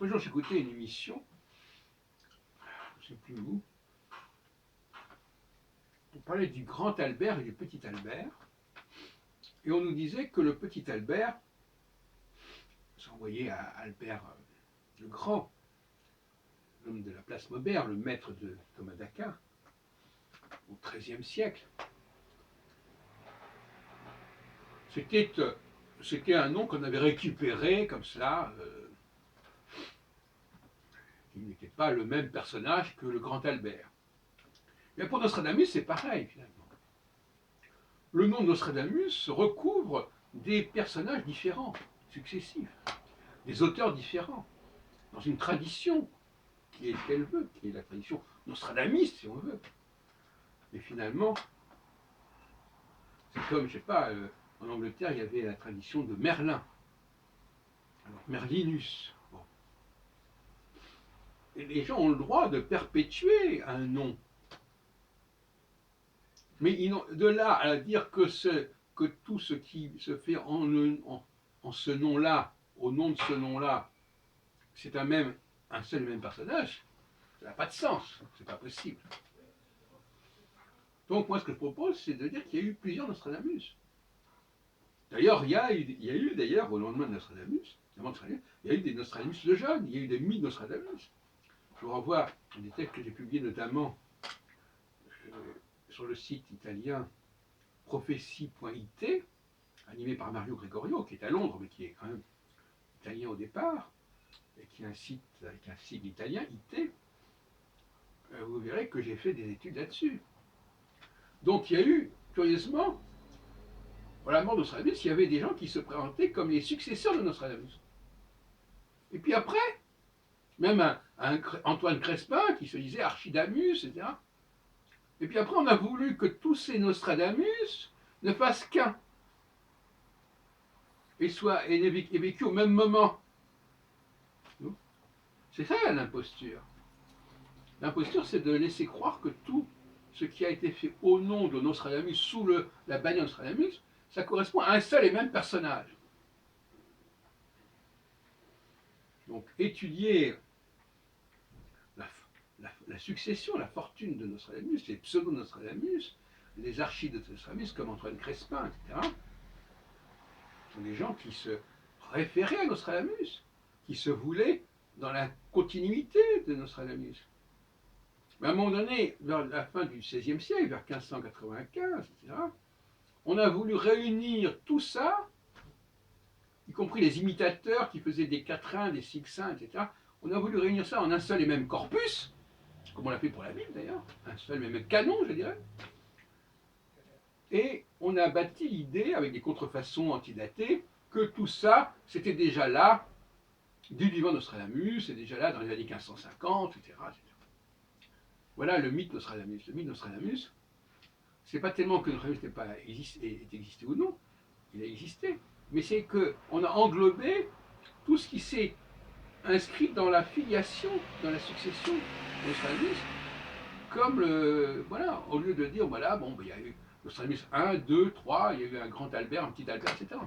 L'autre jour, j'écoutais une émission, je ne sais plus où, on parlait du grand Albert et du petit Albert, et on nous disait que le petit Albert, sans envoyé à Albert le Grand, l'homme de la place Maubert, le maître de Thomas d'Aquin, au XIIIe siècle, c'était un nom qu'on avait récupéré comme cela, qui n'était pas le même personnage que le grand Albert. Mais pour Nostradamus, c'est pareil finalement. Le nom de Nostradamus recouvre des personnages différents, successifs, des auteurs différents, dans une tradition qui est qu'elle veut, qui est la tradition nostradamiste, si on veut. Et finalement, c'est comme, je ne sais pas, en Angleterre, il y avait la tradition de Merlin. Alors, Merlinus. Bon. Et les gens ont le droit de perpétuer un nom. Mais de là à dire que tout ce qui se fait en ce nom-là, au nom de ce nom-là, c'est un seul et même personnage, ça n'a pas de sens, c'est pas possible. Donc moi ce que je propose, c'est de dire qu'il y a eu plusieurs Nostradamus. D'ailleurs, il y a eu d'ailleurs, au lendemain de Nostradamus, il y a eu des Nostradamus de jeunes, il y a eu des mythes Nostradamus. Je vous renvoie à des textes que j'ai publiés notamment sur le site italien prophétie.it, animé par Mario Gregorio, qui est à Londres, mais qui est quand même italien au départ, et qui est un site avec un sigle italien, IT, vous verrez que j'ai fait des études là-dessus. Donc il y a eu, curieusement, à la mort de Nostradamus, il y avait des gens qui se présentaient comme les successeurs de Nostradamus. Et puis après, même un Antoine Crespin qui se disait Archidamus, etc. Et puis après, on a voulu que tous ces Nostradamus ne fassent qu'un. Et vécu au même moment. C'est ça l'imposture. L'imposture, c'est de laisser croire que tout ce qui a été fait au nom de Nostradamus, sous la bannière Nostradamus, ça correspond à un seul et même personnage. Donc étudier la succession, la fortune de Nostradamus, les pseudo-Nostradamus, les archives de Nostradamus, comme Antoine Crespin, etc., sont des gens qui se référaient à Nostradamus, qui se voulaient dans la continuité de Nostradamus. Mais à un moment donné, vers la fin du XVIe siècle, vers 1595, etc., on a voulu réunir tout ça, y compris les imitateurs qui faisaient des quatrains, des sixtins, etc., on a voulu réunir ça en un seul et même corpus, comme on l'a fait pour la Bible d'ailleurs, un seul et même canon, je dirais. Et on a bâti l'idée, avec des contrefaçons antidatées, que tout ça, c'était déjà là, du vivant Nostradamus, c'est déjà là dans les années 1550, etc. Voilà le mythe Nostradamus. Le mythe Nostradamus, c'est pas tellement que Nostradamus n'ait pas existé ou non, il a existé, mais c'est qu'on a englobé tout ce qui s'est inscrit dans la filiation, dans la succession de Nostradamus, comme voilà, au lieu de dire, voilà, bon, il y a eu Nostradamus 1, 2, 3, il y a eu un grand Albert, un petit Albert, etc.